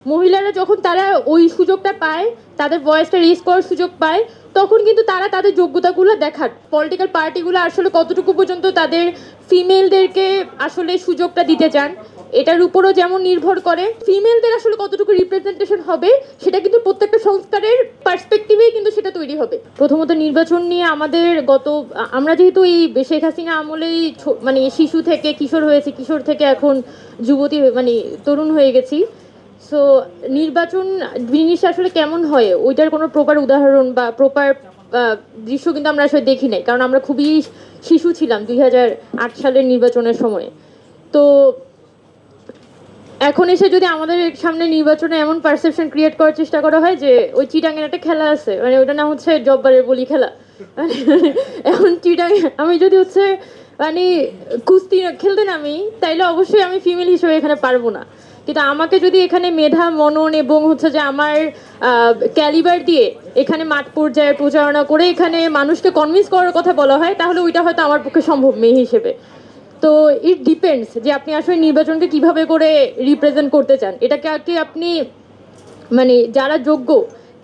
মহিলারা যখন তারা ওই সুযোগটা পায়, তাদের ভয়েসটা রেজ করার সুযোগ পায়, তখন কিন্তু তারা তাদের যোগ্যতাগুলো দেখায়। পলিটিক্যাল পার্টিগুলো আসলে কতটুকু পর্যন্ত তাদের ফিমেলদেরকে আসলে সুযোগটা দিতে চান, এটার উপরও যেমন নির্ভর করে ফিমেলদের আসলে কতটুকু রিপ্রেজেন্টেশন হবে, সেটা কিন্তু প্রত্যেকটা সংস্কারের পার্সপেক্টিভেই কিন্তু সেটা তৈরি হবে। প্রথমত নির্বাচন নিয়ে আমাদের আমরা যেহেতু এই শেখ হাসিনা আমলেই মানে শিশু থেকে কিশোর হয়েছে, কিশোর থেকে এখন যুবতী মানে তরুণ হয়ে গেছি। সো নির্বাচন জিনিসটা আসলে কেমন হয় ওইটার কোনো প্রপার উদাহরণ বা প্রপার দৃশ্য কিন্তু আমরা আসলে দেখি নাই, কারণ আমরা খুবই শিশু ছিলাম 2008 সালের নির্বাচনের সময়। তো এখন এসে যদি আমাদের সামনে নির্বাচনে এমন পারসেপশন ক্রিয়েট করার চেষ্টা করা হয় যে ওই চিটাঙের একটা খেলা আছে, মানে ওইটা নাম হচ্ছে জব্বারের বলি খেলা, মানে এখন চিটাং আমি যদি হচ্ছে মানে কুস্তি খেলতে নামি, তাইলে অবশ্যই আমি ফিমেল হিসেবে এখানে পারবো না। কিন্তু আমাকে যদি এখানে মেধা, মনন এবং হচ্ছে যে আমার ক্যালিবার দিয়ে এখানে মাঠ পর্যায়ে প্রচারণা করে এখানে মানুষকে কনভিন্স করার কথা বলা হয়, তাহলে ওইটা হয়তো আমার পক্ষে সম্ভব মেয়ে হিসেবে। তো ইট ডিপেন্ডস যে আপনি আসলে নির্বাচনকে কিভাবে করে রিপ্রেজেন্ট করতে চান। এটাকে আর কি আপনি মানে যারা যোগ্য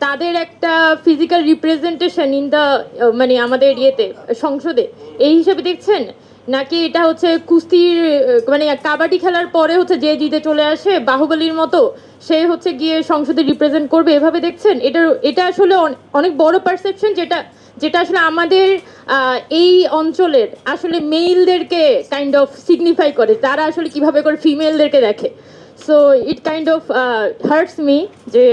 তাদের একটা ফিজিক্যাল রিপ্রেজেন্টেশন ইন দ্য মানে আমাদের সংসদে এই হিসাবে দেখছেন, নাকি এটা হচ্ছে কুস্তির মানে কাবাডি খেলার পরে হচ্ছে যে জিতে চলে আসে বাহুবলীর মতো সে হচ্ছে গিয়ে সংসদে রিপ্রেজেন্ট করবে, এভাবে দেখছেন? এটা আসলে অনেক বড় পারসেপশন, যেটা যেটা আসলে আমাদের এই অঞ্চলের আসলে মেইলদেরকে কাইন্ড অফ সিগনিফাই করে, তারা আসলে কিভাবে করে ফিমেলদেরকে দেখে। So it kind of hearts me যে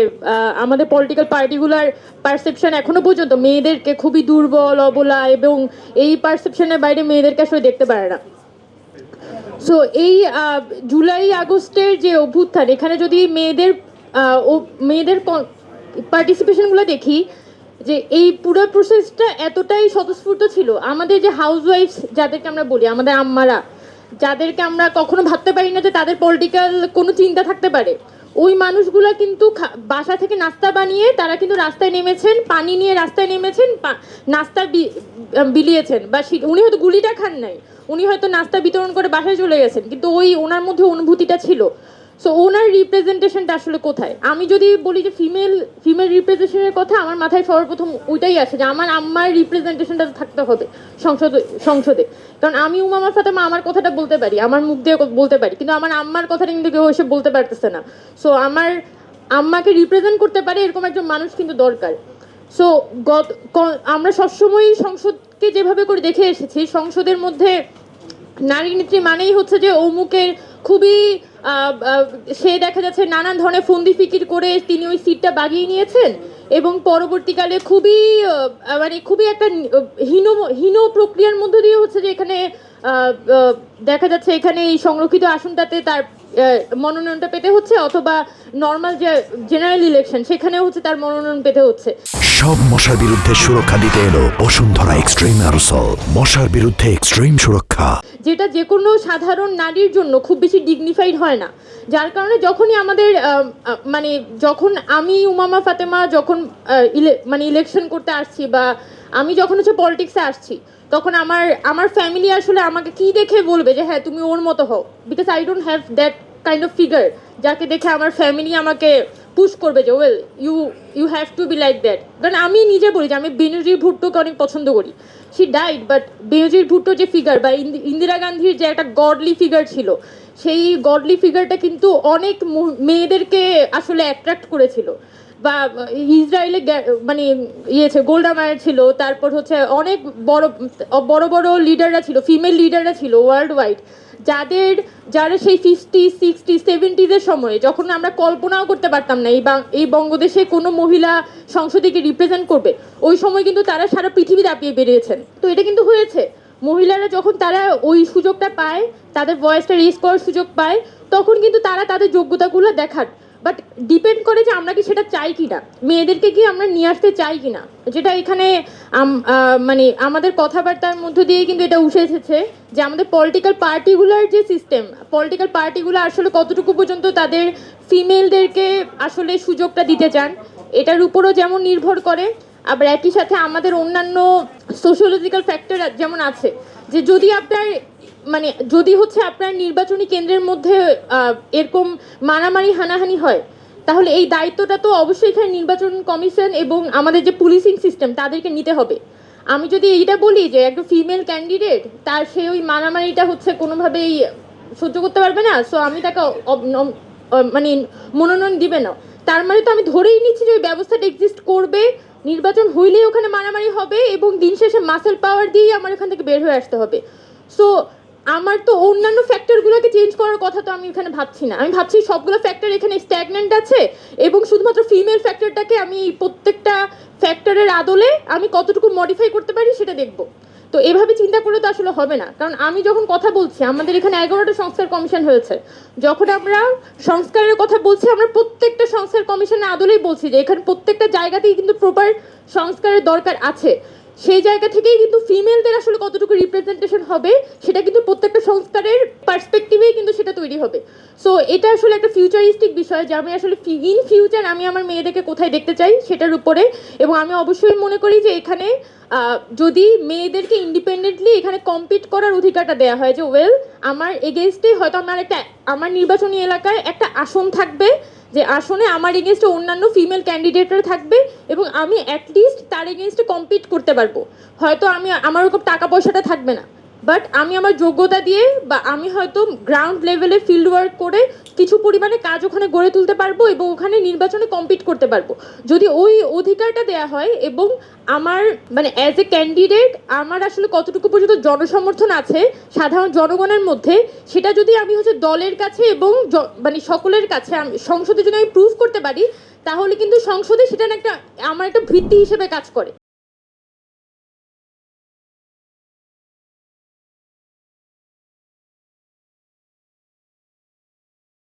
আমাদের পলিটিক্যাল পার্টিগুলার পারসেপশন এখনো পর্যন্ত মেয়েদেরকে খুবই দুর্বল, অবলা, এবং এই পারসেপশনের বাইরে মেয়েদেরকে আসলে দেখতে পারে না। সো এই জুলাই আগস্টের যে অভ্যুত্থান, এখানে যদি মেয়েদের পার্টিসিপেশনগুলো দেখি, যে এই পুরো প্রসেসটা এতটাই স্বতঃস্ফূর্ত ছিল। আমাদের যে হাউস ওয়াইফস যাদেরকে আমরা বলি, আমাদের আম্মারা, যাদেরকে আমরা কখনো ভাবতে পারি না যে তাদের পলিটিক্যাল কোনো চিন্তা থাকতে পারে, ওই মানুষগুলা কিন্তু বাসা থেকে নাস্তা বানিয়ে তারা কিন্তু রাস্তায় নেমেছেন, পানি নিয়ে রাস্তায় নেমেছেন, নাস্তা বিলিয়েছেন, বা উনি হয়তো গুলিটা খান নাই, উনি হয়তো নাস্তা বিতরণ করে বাসায় চলে গেছেন, কিন্তু ওই ওনার মধ্যে অনুভূতিটা ছিল। সো ওনার রিপ্রেজেন্টেশনটা আসলে কোথায়? আমি যদি বলি যে ফিমেল রিপ্রেজেন্টেশনের কথা, আমার মাথায় সর্বপ্রথম ওইটাই আসে যে আমার আম্মার রিপ্রেজেন্টেশনটা থাকতে হবে সংসদে। কারণ আমি উমামা ফাতেমা আমার কথাটা বলতে পারি, আমার মুখ দিয়ে বলতে পারি, কিন্তু আমার আম্মার কথাটা কিন্তু কেউ এসে বলতে পারতেছে না। সো আমার আম্মাকে রিপ্রেজেন্ট করতে পারে এরকম একজন মানুষ কিন্তু দরকার। সো আমরা সবসময়ই সংসদকে যেভাবে করে দেখে এসেছি, সংসদের মধ্যে নারী নেত্রী মানেই হচ্ছে যে অমুকের খুবই সে দেখা যাচ্ছে নানান ধরনের ফন্দি ফিকির করে তিনি ওই সিটটা বাগিয়ে নিয়েছেন, এবং পরবর্তীকালে খুবই একটা হীন প্রক্রিয়ার মধ্য দিয়ে হচ্ছে যে এখানে দেখা যাচ্ছে এখানে এই সংরক্ষিত আসনটাতে তার মনোনয়নটা পেতে হচ্ছে, অথবা নর্মাল যে জেনারেল ইলেকশন সেখানেও হচ্ছে তার মনোনয়ন পেতে হচ্ছে। সব মশার বিরুদ্ধে সুরক্ষা দিতে এলো বসুন্ধরা এক্সট্রিম অ্যারোসল, মশার বিরুদ্ধে এক্সট্রিম সুরক্ষা, যেটা যে কোনো সাধারণ নারীর জন্য খুব বেশি ডিগনিফাইড হয় না। যার কারণে যখনই আমাদের মানে যখন আমি উমামা ফাতেমা যখন ইলেকশন করতে আসছি, বা আমি যখন হচ্ছে পলিটিক্সে আসছি, তখন আমার ফ্যামিলি আসলে আমাকে কি দেখে বলবে যে হ্যাঁ তুমি ওর মতো হও, because I don't have that kind of figure যাকে দেখে আমার ফ্যামিলি আমাকে পুশ করবে যে well you have to be like that. কারণ আমি নিজে বলি যে আমি বেনজির ভুট্টোকে অনেক পছন্দ করি, শি ডাইড, বাট বেনজির ভুট্টো যে ফিগার বা ইন্দিরা গান্ধীর যে একটা গডলি ফিগার ছিল, সেই গডলি ফিগারটা কিন্তু অনেক মেয়েদেরকে আসলে অ্যাট্রাক্ট করেছিল। বা ইসরায়েলে মানে গোল্ডা মায়ার ছিল, তারপর হচ্ছে অনেক বড় বড় বড় লিডাররা ছিল, ফিমেল লিডাররা ছিল ওয়ার্ল্ড ওয়াইড, যারা সেই 50, 60, 70s সময়ে যখন আমরা কল্পনাও করতে পারতাম না এই বঙ্গদেশে কোনো মহিলা সংসদকে রিপ্রেজেন্ট করবে, ওই সময় কিন্তু তারা সারা পৃথিবী দাপিয়ে বেরিয়েছেন। তো এটা কিন্তু হয়েছে, মহিলারা যখন তারা ওই সুযোগটা পায়, তাদের ভয়েসটা রেজ করার সুযোগ পায়, তখন কিন্তু তারা তাদের যোগ্যতাগুলো দেখান। বাট ডিপেন্ড করে যে আমরা কি সেটা চাই কিনা, মেয়েদেরকে কি আমরা নিয়ে আসতে চাই কিনা, যেটা এখানে মানে আমাদের কথাবার্তার মধ্য দিয়ে কিন্তু এটা উঠে এসেছে যে আমাদের পলিটিক্যাল পার্টিগুলার যে সিস্টেম, পলিটিক্যাল পার্টিগুলো আসলে কতটুকু পর্যন্ত তাদের ফিমেলদেরকে আসলে সুযোগটা দিতে চান, এটার উপরও যেমন নির্ভর করে, আবার একই সাথে আমাদের অন্যান্য সোশিওলজিক্যাল ফ্যাক্টর যেমন আছে, যে যদি হচ্ছে আপনার নির্বাচনী কেন্দ্রের মধ্যে এরকম মারামারি হানাহানি হয়, তাহলে এই দায়িত্বটা তো অবশ্যই এখানে নির্বাচন কমিশন এবং আমাদের যে পুলিশিং সিস্টেম তাদেরকে নিতে হবে। আমি যদি এইটা বলি যে একটা ফিমেল ক্যান্ডিডেট তার সে ওই মারামারিটা হচ্ছে কোনোভাবেই সহ্য করতে পারবে না, সো আমি তাকে মানে মনোনয়ন দিবে না, তার মানে তো আমি ধরেই নিচ্ছি যে ওই ব্যবস্থাটা এক্সিস্ট করবে, নির্বাচন হইলেই ওখানে মারামারি হবে এবং দিন শেষে মাসেল পাওয়ার দিয়েই আমার এখান থেকে বের হয়ে আসতে হবে। সো আমার তো অন্যান্য ফ্যাক্টরগুলোকে চেঞ্জ করার কথা তো আমি এখানে ভাবছি না, আমি ভাবছি সবগুলো ফ্যাক্টর এখানে স্ট্যাগনেন্ট আছে এবং শুধুমাত্র ফিমেল ফ্যাক্টরটাকে আমি প্রত্যেকটা ফ্যাক্টরের আদলে আমি কতটুকু মডিফাই করতে পারি সেটা দেখব। তো এভাবে চিন্তা করলে তো আসলে হবে না, কারণ আমি যখন কথা বলছি আমাদের এখানে 11টা সংস্কার কমিশন হয়েছে, যখন আমরা সংস্কারের কথা বলছি আমরা প্রত্যেকটা সংস্কার কমিশনের আদলেই বলছি যে এখানে প্রত্যেকটা জায়গাতেই কিন্তু প্রপার সংস্কারের দরকার আছে। সেই জায়গা থেকেই কিন্তু ফিমেলদের আসলে কতটুকু রিপ্রেজেন্টেশন হবে সেটা কিন্তু প্রত্যেকটা সংস্কারের পার্সপেক্টিভেই কিন্তু সেটা তৈরি হবে। সো এটা আসলে একটা ফিউচারিস্টিক বিষয় যে আমি আসলে ইন ফিউচার আমি আমার মেয়েদেরকে কোথায় দেখতে চাই সেটার উপরে, এবং আমি অবশ্যই মনে করি যে এখানে যদি মেয়েদেরকে ইন্ডিপেন্ডেন্টলি এখানে কম্পিট করার অধিকারটা দেওয়া হয় যে ওয়েল আমার এগেনস্টে হয়তো আমার নির্বাচনী এলাকায় একটা আসন থাকবে, যে আসনে আমার এগেনস্টে অন্যান্য ফিমেল ক্যান্ডিডেটরা থাকবে এবং আমি অ্যাটলিস্ট তার এগেনস্টে কম্পিট করতে পারবো। হয়তো আমার ওরকম টাকা পয়সাটা থাকবে না, বাট আমি আমার যোগ্যতা দিয়ে বা আমি হয়তো গ্রাউন্ড লেভেলে ফিল্ড ওয়ার্ক করে কিছু পরিমাণে কাজ ওখানে গড়ে তুলতে পারবো এবং ওখানে নির্বাচনে কম্পিট করতে পারবো। যদি ওই অধিকারটা দেয়া হয় এবং আমার মানে অ্যাজ এ ক্যান্ডিডেট আমার আসলে কতটুকু পর্যন্ত জনসমর্থন আছে সাধারণ জনগণের মধ্যে, সেটা যদি আমি হচ্ছে দলের কাছে এবং মানে সকলের কাছে সংসদে যদি আমি প্রুভ করতে পারি, তাহলে কিন্তু সংসদে সেটা একটা আমার একটা ভিত্তি হিসেবে কাজ করে।